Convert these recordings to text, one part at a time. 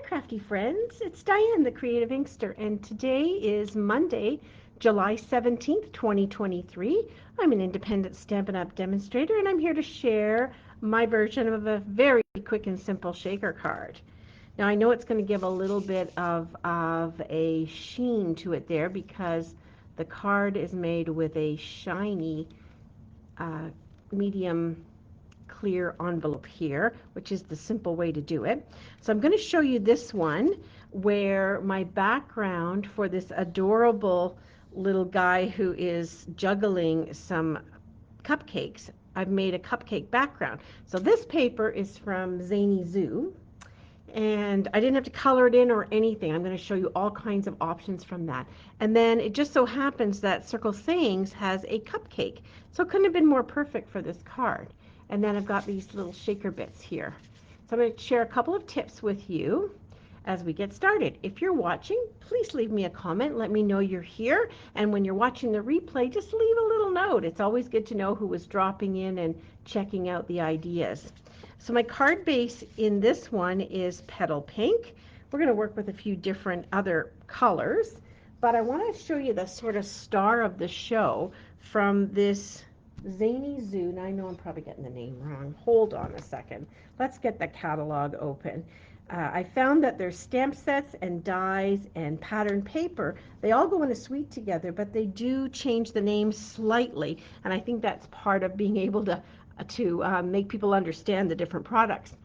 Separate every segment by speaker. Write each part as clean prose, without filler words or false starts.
Speaker 1: crafty friends. It's Diane, the Creative Inkster, and today is Monday, July 17th, 2023. I'm an independent Stampin' Up! Demonstrator, and I'm here to share my version of a very quick and simple shaker card. Now, I know it's going to give a little bit of a sheen to it there because the card is made with a shiny uh, medium clear envelope here, which is the simple way to do it. So I'm going to show you this one where my background for this adorable little guy who is juggling some cupcakes, I've made a cupcake background. So this paper is from Zany Zoo, and I didn't have to color it in or anything. I'm going to show you all kinds of options from that. And then it just so happens that Circle Sayings has a cupcake, so it couldn't have been more perfect for this card. And then I've got these little shaker bits here. So I'm going to share a couple of tips with you as we get started. If you're watching, please leave me a comment. Let me know you're here. And when you're watching the replay, just leave a little note. It's always good to know who was dropping in and checking out the ideas. So my card base in this one is Petal Pink. We're going to work with a few different other colors, but I want to show you the sort of star of the show from this Zany Zoo. Now I know I'm probably getting the name wrong. Hold on a second. Let's get the catalog open. I found that there's stamp sets and dies and pattern paper. They all go in a suite together, but they do change the name slightly, and I think that's part of being able to make people understand the different products.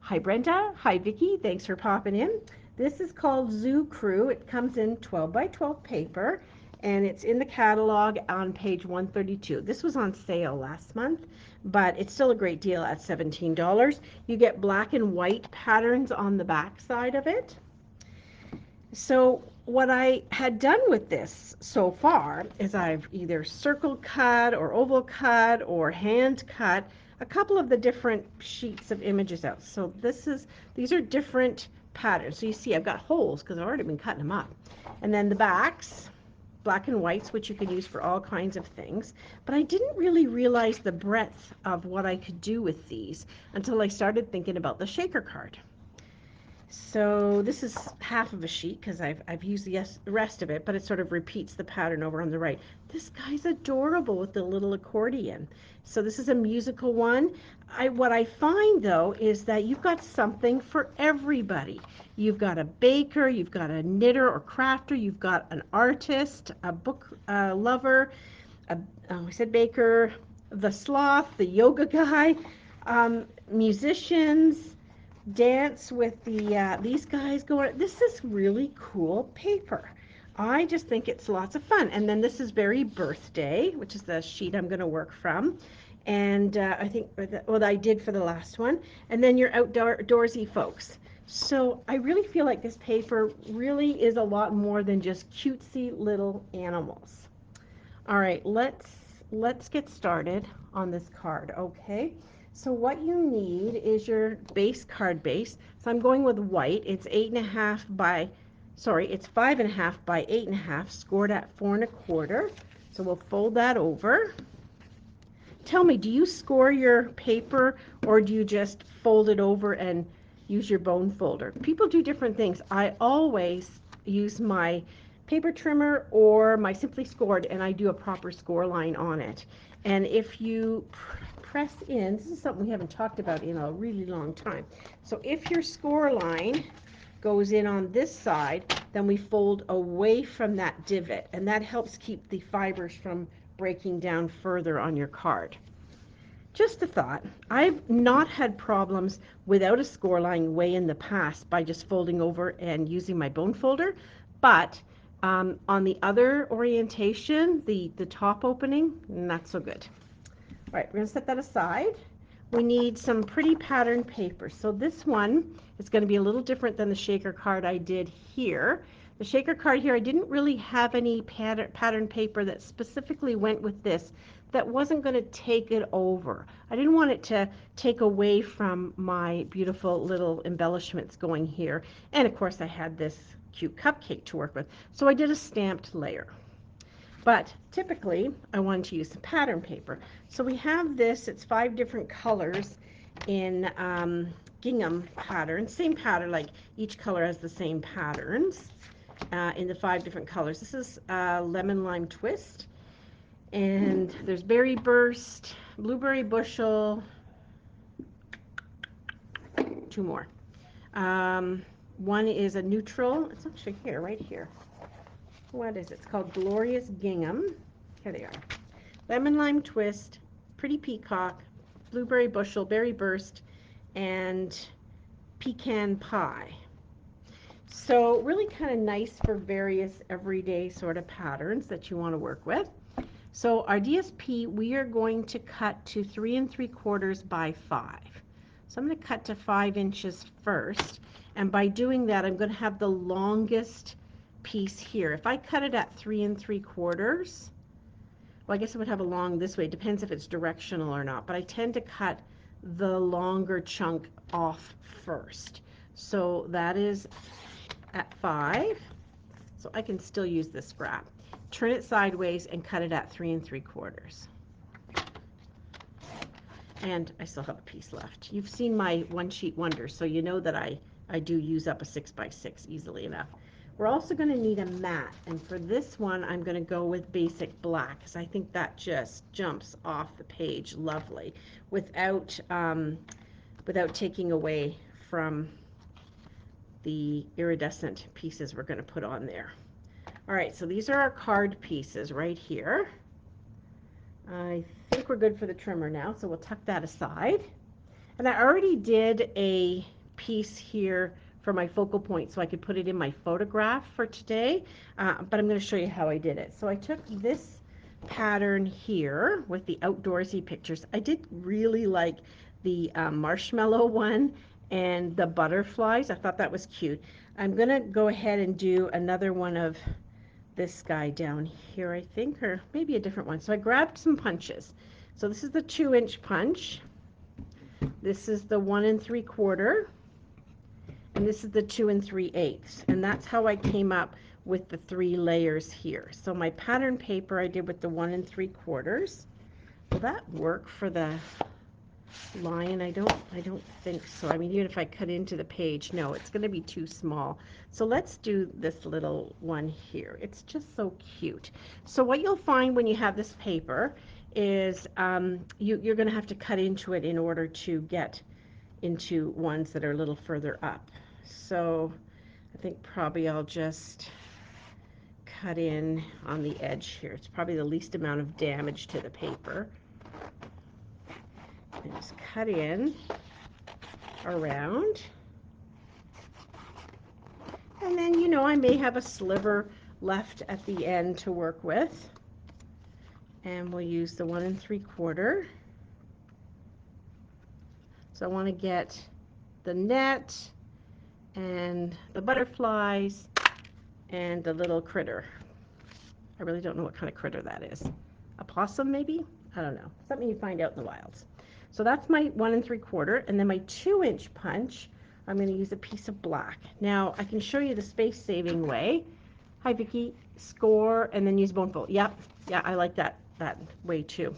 Speaker 1: Hi Brenda, hi Vicky, thanks for popping in. This is called Zoo Crew. It comes in 12 by 12 paper, and it's in the catalog on page 132. This was on sale last month, but it's still a great deal at $17. You get black and white patterns on the back side of it. So what I had done with this so far is I've either circle cut or oval cut or hand cut a couple of the different sheets of images out. So these are different patterns. So you see I've got holes because I've already been cutting them up. And then the backs, black and whites, which you can use for all kinds of things. But I didn't really realize the breadth of what I could do with these until I started thinking about the shaker card. So this is half of a sheet because I've used the rest of it, but it sort of repeats the pattern over on the right. This guy's adorable with the little accordion. So this is a musical one. What I find though is that you've got something for everybody. You've got a baker, you've got a knitter or crafter, you've got an artist, a book lover, I said baker, the sloth, the yoga guy, musicians, dance with these guys going. This is really cool paper. I just think it's lots of fun. And then this is Very Birthday, which is the sheet I'm going to work from. And I think, well, I did for the last one. And then your outdoorsy folks. So I really feel like this paper really is a lot more than just cutesy little animals. All right, let's get started on this card, okay? So what you need is your base card base. So I'm going with white. It's 8.5 by, sorry, it's 5.5 by 8.5, scored at 4 1/4. So we'll fold that over. Tell me, do you score your paper or do you just fold it over and use your bone folder? People do different things. I always use my paper trimmer or my Simply Scored, and I do a proper score line on it. And if you press in, this is something we haven't talked about in a really long time. So if your score line goes in on this side, then we fold away from that divot, and that helps keep the fibers from breaking down further on your card. Just a thought. I've not had problems without a score line way in the past by just folding over and using my bone folder, but on the other orientation, the top opening, not so good. All right, we're going to set that aside. We need some pretty pattern paper. So this one is going to be a little different than the shaker card I did here. The shaker card here, I didn't really have any pattern paper that specifically went with this that wasn't going to take it over. I didn't want it to take away from my beautiful little embellishments going here. And of course I had this cute cupcake to work with. So I did a stamped layer. But typically I wanted to use some pattern paper. So we have this, it's 5 different colors in gingham pattern, same pattern, like each color has the same patterns in the 5 different colors. This is lemon lime twist, and there's berry burst, blueberry bushel, 2 more. One is a neutral, it's actually here, right here. What is it? It's called Glorious Gingham. Here they are. Lemon lime twist, pretty peacock, blueberry bushel, berry burst, and pecan pie. So really kind of nice for various everyday sort of patterns that you want to work with. So our DSP, we are going to cut to 3 3/4 by 5. So I'm going to cut to 5 inches first, and by doing that I'm going to have the longest piece here. If I cut it at 3 3/4, well, I guess it would have a long this way. It depends if it's directional or not, but I tend to cut the longer chunk off first. So that is at 5. So I can still use this scrap. Turn it sideways and cut it at 3 3/4. And I still have a piece left. You've seen my one sheet wonders, so you know that I do use up a 6 by 6 easily enough. We're also going to need a mat, and for this one I'm going to go with basic black because I think that just jumps off the page lovely without without taking away from the iridescent pieces we're going to put on there. All right, so these are our card pieces right here. I think we're good for the trimmer now, so we'll tuck that aside. And I already did a piece here for my focal point so I could put it in my photograph for today, but I'm going to show you how I did it. So I took this pattern here with the outdoorsy pictures. I did really like the marshmallow one and the butterflies. I thought that was cute. I'm going to go ahead and do another one of this guy down here, I think, or maybe a different one. So I grabbed some punches. So this is the 2-inch punch. This is the 1 3/4, and this is the 2 3/8, and that's how I came up with the 3 layers here. So my pattern paper I did with the 1 3/4. Will that work for the lion? I don't think so. I mean, even if I cut into the page, no, it's going to be too small. So let's do this little one here. It's just so cute. So what you'll find when you have this paper is you're going to have to cut into it in order to get into ones that are a little further up. So I think probably I'll just cut in on the edge here. It's probably the least amount of damage to the paper. And just cut in around. And then, you know, I may have a sliver left at the end to work with. And we'll use the 1 3/4. So I want to get the net and the butterflies and the little critter. I really don't know what kind of critter that is. A possum, maybe? I don't know. Something you find out in the wilds. So that's my 1 3/4, and then my 2-inch punch, I'm going to use a piece of black. Now I can show you the space-saving way. Hi, Vicki. Score and then use bone fold. Yep, yeah, I like that way too.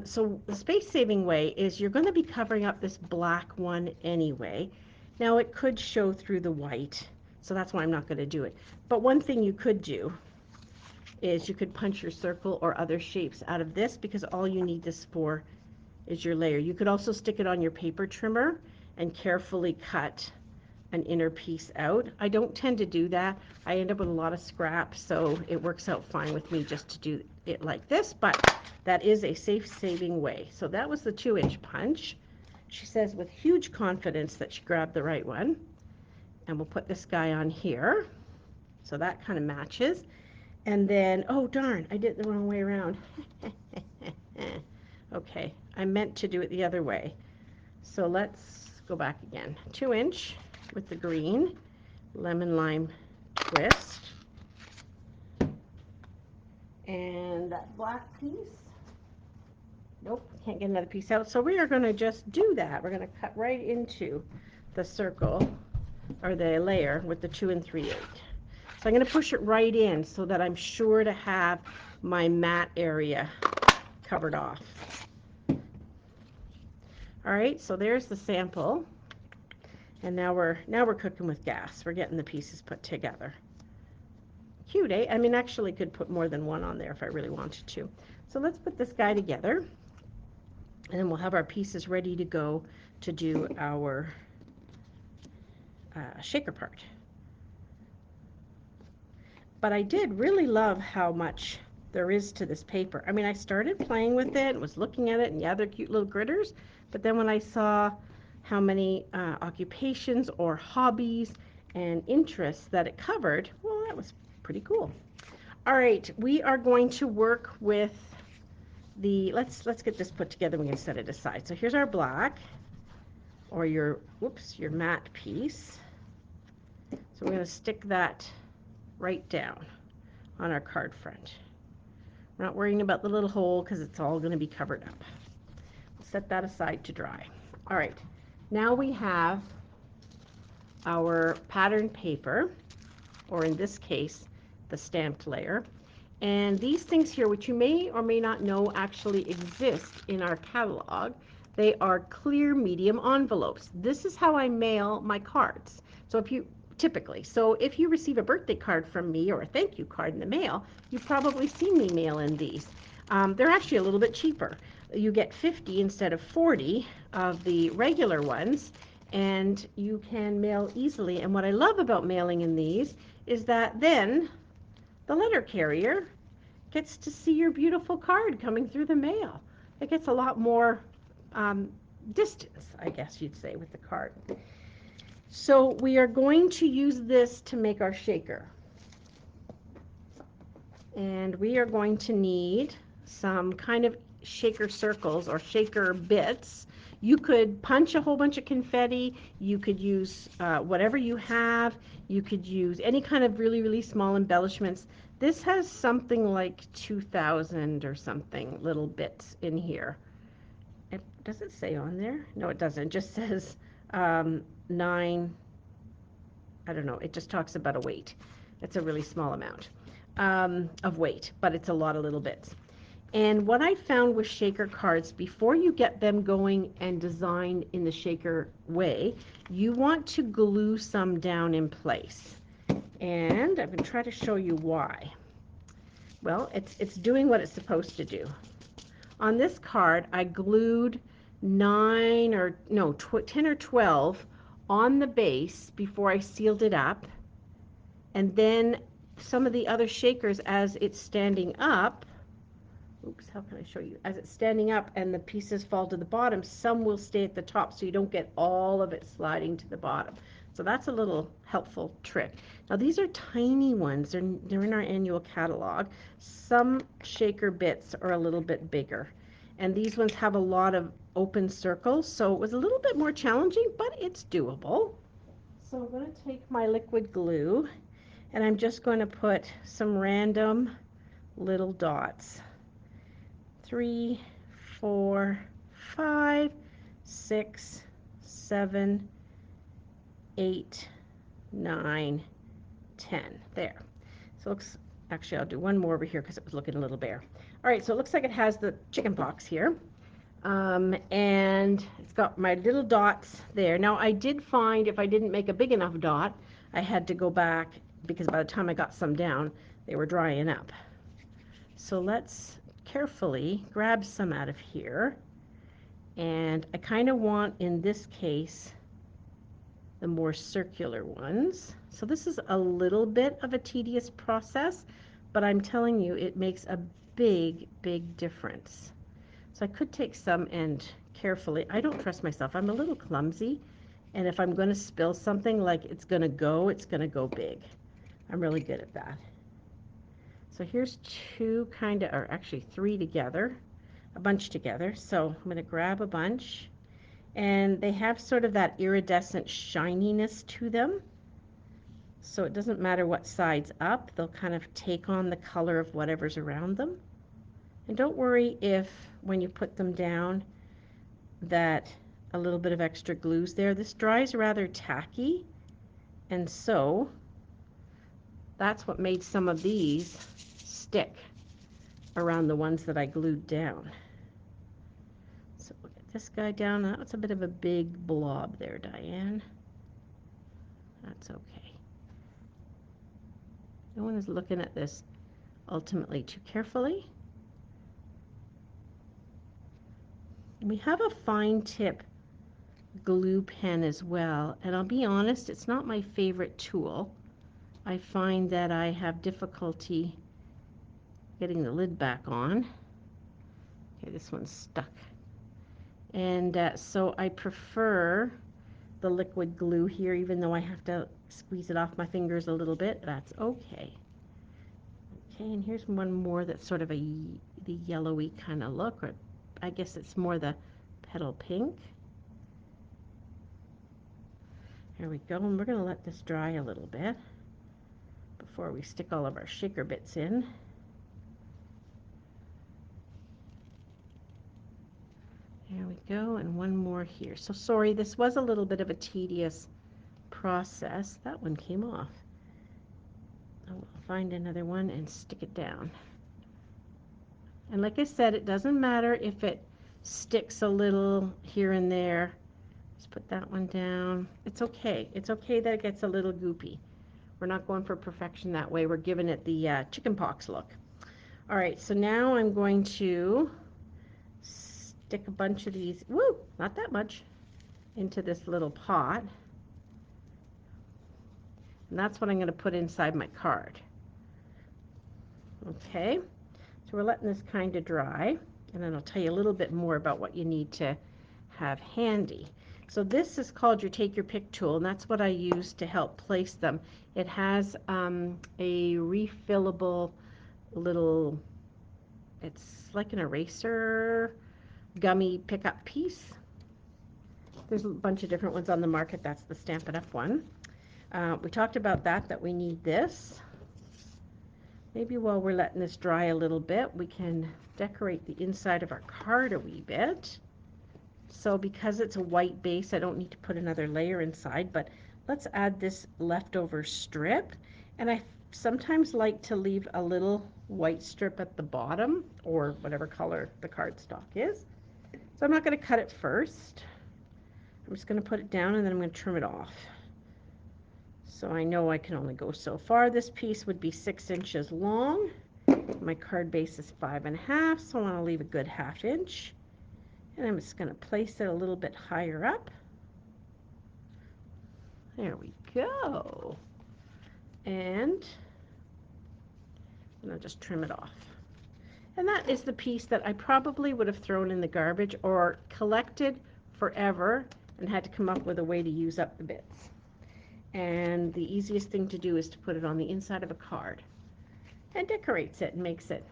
Speaker 1: So the space-saving way is you're going to be covering up this black one anyway. Now it could show through the white, so that's why I'm not going to do it. But one thing you could do is you could punch your circle or other shapes out of this because all you need this for is your layer. You could also stick it on your paper trimmer and carefully cut an inner piece out. I don't tend to do that. I end up with a lot of scrap, so it works out fine with me just to do it like this, but that is a safe-saving way. So that was the 2-inch punch. She says with huge confidence that she grabbed the right one. And we'll put this guy on here. So that kind of matches. And then, oh darn, I did it the wrong way around. Okay, I meant to do it the other way. So let's go back again. 2-inch with the green, lemon lime twist. And that black piece, nope, can't get another piece out. So we are going to just do that. We're going to cut right into the circle or the layer with the 2 3/8. So I'm going to push it right in so that I'm sure to have my mat area covered off. All right, so there's the sample. And now we're cooking with gas. We're getting the pieces put together. Cute, eh? I mean, actually could put more than one on there if I really wanted to. So let's put this guy together, and then we'll have our pieces ready to go to do our shaker part. But I did really love how much there is to this paper. I mean, I started playing with it and was looking at it, and yeah, they're cute little critters. But then when I saw how many occupations or hobbies and interests that it covered, well, that was pretty cool. All right, we are going to work with let's get this put together. We can set it aside. So here's our black, or your matte piece. So we're going to stick that right down on our card front. We're not worrying about the little hole because it's all going to be covered up. We'll set that aside to dry. All right, now we have our pattern paper, or in this case, the stamped layer. And these things here, which you may or may not know actually exist in our catalog, they are clear medium envelopes. This is how I mail my cards. So if you receive a birthday card from me or a thank you card in the mail, you've probably seen me mail in these. They're actually a little bit cheaper. You get 50 instead of 40 of the regular ones, and you can mail easily. And what I love about mailing in these is that then the letter carrier gets to see your beautiful card coming through the mail. It gets a lot more distance, I guess you'd say, with the card. So we are going to use this to make our shaker. And we are going to need some kind of shaker circles or shaker bits. You could punch a whole bunch of confetti. You could use whatever you have. You could use any kind of really, really small embellishments. This has something like 2,000 or something little bits in here. Does it say on there? No, it doesn't. It just says 9. I don't know. It just talks about a weight. It's a really small amount of weight, but it's a lot of little bits. And what I found with shaker cards, before you get them going and designed in the shaker way, you want to glue some down in place. And I'm going to try to show you why. Well, it's doing what it's supposed to do. On this card, I glued 10 or 12 on the base before I sealed it up. And then some of the other shakers, as it's standing up, oops, how can I show you? As it's standing up and the pieces fall to the bottom, some will stay at the top so you don't get all of it sliding to the bottom. So that's a little helpful trick. Now these are tiny ones. They're in our annual catalog. Some shaker bits are a little bit bigger. And these ones have a lot of open circles, so it was a little bit more challenging, but it's doable. So I'm going to take my liquid glue, and I'm just going to put some random little dots. 3, 4, 5, 6, 7, 8, 9, 10. There. So it looks, actually I'll do one more over here because it was looking a little bare. All right, so it looks like it has the chicken pox here. And it's got my little dots there. Now I did find if I didn't make a big enough dot, I had to go back because by the time I got some down, they were drying up. So let's carefully grab some out of here. And I kind of want, in this case, the more circular ones. So this is a little bit of a tedious process, but I'm telling you, it makes a big, big difference. So I could take some and carefully, I don't trust myself. I'm a little clumsy, and if I'm going to spill something like it's going to go big. I'm really good at that. So here's two kind of, or actually three together, a bunch together. So I'm going to grab a bunch, and they have sort of that iridescent shininess to them. So it doesn't matter what side's up, they'll kind of take on the color of whatever's around them. And don't worry if, when you put them down, that a little bit of extra glue's there. This dries rather tacky, and so that's what made some of these stick around the ones that I glued down. So we'll get this guy down. That's a bit of a big blob there, Diane. That's okay. No one is looking at this ultimately too carefully. We have a fine tip glue pen as well, and I'll be honest, it's not my favorite tool. I find that I have difficulty getting the lid back on. Okay, this one's stuck. And so I prefer the liquid glue here, even though I have to squeeze it off my fingers a little bit. That's okay. Okay, and here's one more that's sort of the yellowy kind of look, or I guess it's more the petal pink. There we go, and we're going to let this dry a little bit before we stick all of our shaker bits in. There we go, and one more here. So sorry, this was a little bit of a tedious process. That one came off. I'll find another one and stick it down. And like I said, it doesn't matter if it sticks a little here and there. Just put that one down. It's okay. It's okay that it gets a little goopy. We're not going for perfection that way. We're giving it the chicken pox look. All right, so now I'm going to stick a bunch of these, woo, not that much, into this little pot. And that's what I'm going to put inside my card. Okay, so we're letting this kind of dry, and then I'll tell you a little bit more about what you need to have handy. So this is called your Take Your Pick tool, and that's what I use to help place them. It has a refillable little, it's like an eraser gummy pickup piece. There's a bunch of different ones on the market. That's the Stampin' Up! One. We talked about that we need this. Maybe while we're letting this dry a little bit, we can decorate the inside of our card a wee bit. So because it's a white base, I don't need to put another layer inside, but let's add this leftover strip. And I sometimes like to leave a little white strip at the bottom, or whatever color the cardstock is. So I'm not going to cut it first. I'm just going to put it down, and then I'm going to trim it off. So I know I can only go so far. This piece would be 6 inches long. My card base is 5.5, so I want to leave a good 1/2 inch. And I'm just going to place it a little bit higher up. There we go. And I'll just trim it off. And that is the piece that I probably would have thrown in the garbage or collected forever and had to come up with a way to use up the bits. And the easiest thing to do is to put it on the inside of a card, and decorates it and makes it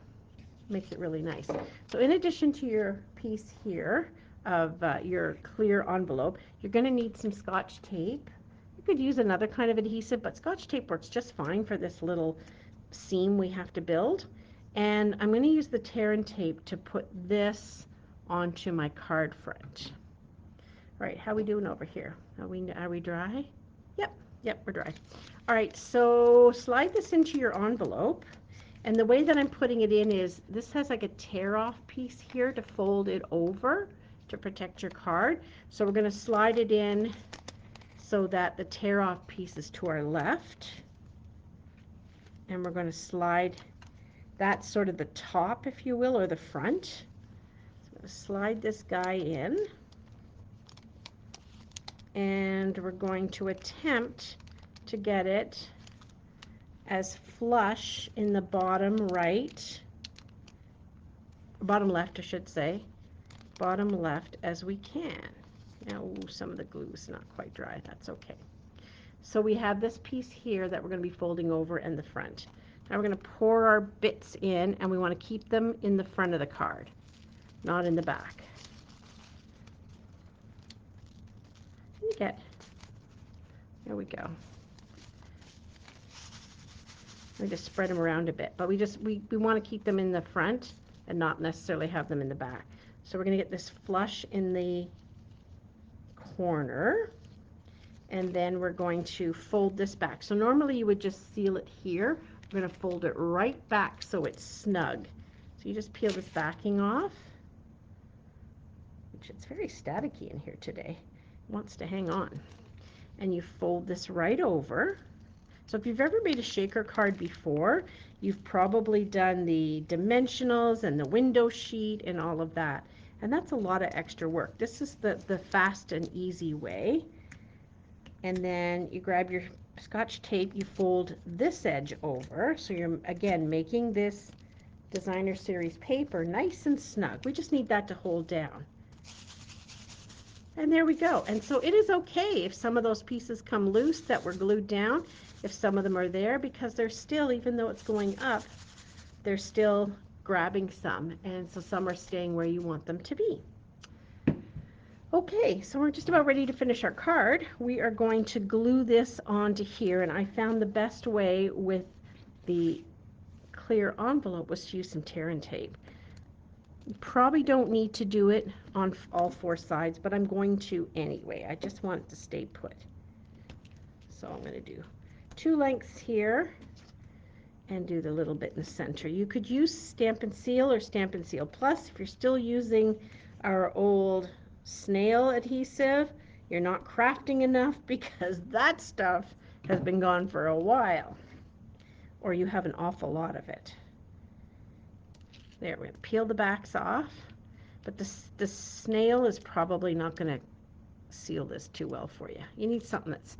Speaker 1: really nice. So in addition to your piece here of your clear envelope, you're going to need some Scotch tape. You could use another kind of adhesive, but Scotch tape works just fine for this little seam we have to build. And I'm going to use the tear and tape to put this onto my card front. All right, how are we doing over here? Are we dry? Yep, we're dry. All right, so slide this into your envelope. And the way that I'm putting it in is, this has like a tear off piece here to fold it over to protect your card. So we're going to slide it in so that the tear off piece is to our left. And we're going to slide that sort of the top, if you will, or the front. So I'm going to slide this guy in. And we're going to attempt to get it as flush in the bottom right, bottom left I should say, bottom left as we can. Now some of the glue is not quite dry, that's okay. So we have this piece here that we're going to be folding over in the front. Now we're going to pour our bits in, and we want to keep them in the front of the card, not in the back. There we go. We just spread them around a bit, but we want to keep them in the front and not necessarily have them in the back. So we're going to get this flush in the corner, and then we're going to fold this back. So normally you would just seal it here. We're going to fold it right back so it's snug. So you just peel this backing off, which it's very staticky in here today. It wants to hang on. and you fold this right over. So if you've ever made a shaker card before, you've probably done the dimensionals and the window sheet and all of that. And that's a lot of extra work. This is the fast and easy way. And then you grab your Scotch tape, you fold this edge over. So you're, again, making this designer series paper nice and snug. We just need that to hold down. And there we go. And so it is okay if some of those pieces come loose that were glued down, if some of them are there, because they're still, even though it's going up, they're still grabbing some. And so some are staying where you want them to be. Okay, so we're just about ready to finish our card. We are going to glue this onto here, and I found the best way with the clear envelope was to use some tear and tape. You probably don't need to do it on all four sides, but I'm going to anyway. I just want it to stay put. So I'm going to do 2 lengths here and do the little bit in the center. You could use Stampin' Seal or Stampin' Seal Plus. If you're still using our old snail adhesive, you're not crafting enough because that stuff has been gone for a while, or you have an awful lot of it. There, we're going to peel the backs off, but the snail is probably not going to seal this too well for you. You need something that's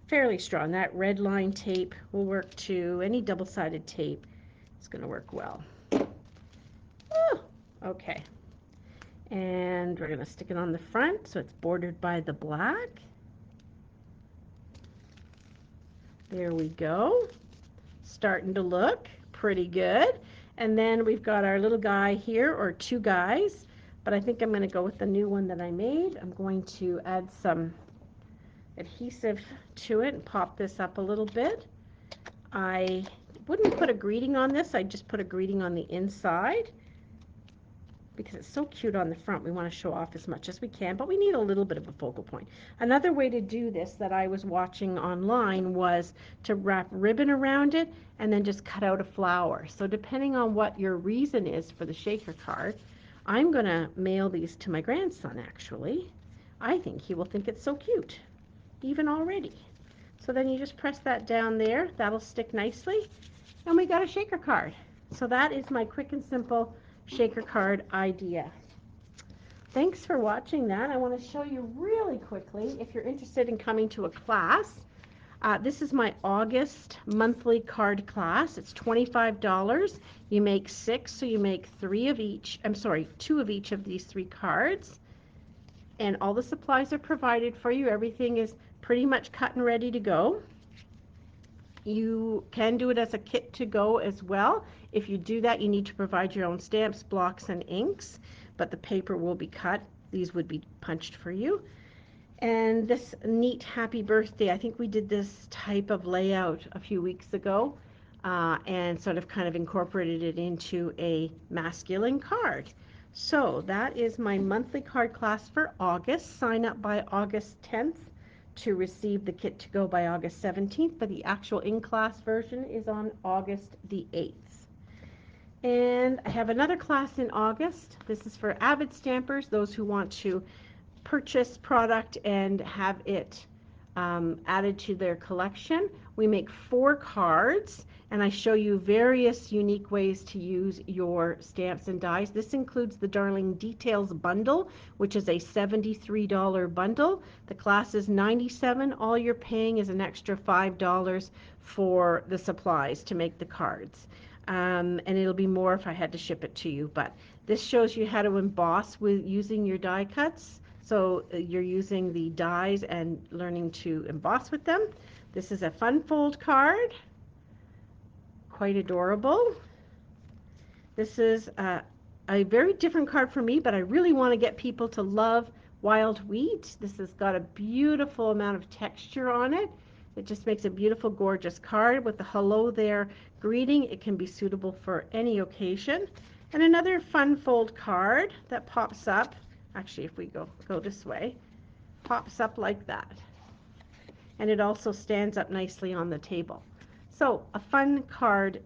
Speaker 1: fairly strong. That red line tape will work too. Any double-sided tape is going to work well. Oh, okay. And we're going to stick it on the front so it's bordered by the black. There we go. Starting to look pretty good. And then we've got our little guy here, or 2 guys, but I think I'm going to go with the new one that I made. I'm going to add some adhesive to it and pop this up a little bit. I wouldn't put a greeting on this, I'd just put a greeting on the inside because it's so cute on the front. We want to show off as much as we can, but we need a little bit of a focal point. Another way to do this that I was watching online was to wrap ribbon around it and then just cut out a flower. So depending on what your reason is for the shaker card, I'm going to mail these to my grandson actually. I think he will think it's so cute, even already. So then you just press that down there, that'll stick nicely, and we got a shaker card. So that is my quick and simple shaker card idea. Thanks for watching that. I want to show you really quickly, if you're interested in coming to a class, this is my August monthly card class. It's $25. You make 6, so you make 3 of each, 2 of each of these 3 cards. And all the supplies are provided for you. Everything is pretty much cut and ready to go. You can do it as a kit to go as well. If you do that, you need to provide your own stamps, blocks, and inks, but the paper will be cut. These would be punched for you. And this neat happy birthday, I think we did this type of layout a few weeks ago and sort of kind of incorporated it into a masculine card. So that is my monthly card class for August. Sign up by August 10th to receive the kit to go by August 17th, but the actual in-class version is on August the 8th. And I have another class in August. This is for avid stampers, those who want to purchase product and have it added to their collection. We make 4 cards, and I show you various unique ways to use your stamps and dies. This includes the Darling Details Bundle, which is a $73 bundle. The class is $97. All you're paying is an extra $5 for the supplies to make the cards. And it'll be more if I had to ship it to you, but this shows you how to emboss with using your die cuts. So you're using the dies and learning to emboss with them. This is a fun fold card, quite adorable. This is a very different card for me, but I really want to get people to love wild wheat. This has got a beautiful amount of texture on it. It just makes a beautiful, gorgeous card with the hello there greeting. It can be suitable for any occasion. And another fun fold card that pops up. Actually, if we go this way, pops up like that. And it also stands up nicely on the table. So a fun card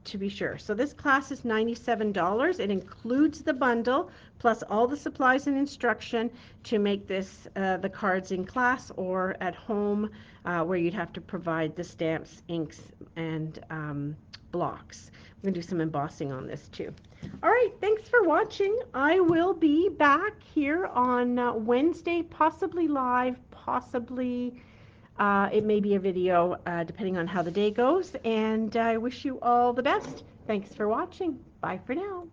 Speaker 1: to be sure. So this class is $97. It includes the bundle plus all the supplies and instruction to make this the cards in class or at home, where you'd have to provide the stamps, inks, and blocks. We're going to do some embossing on this too. All right, thanks for watching. I will be back here on Wednesday, possibly live, possibly it may be a video, depending on how the day goes. And I wish you all the best. Thanks for watching. Bye for now.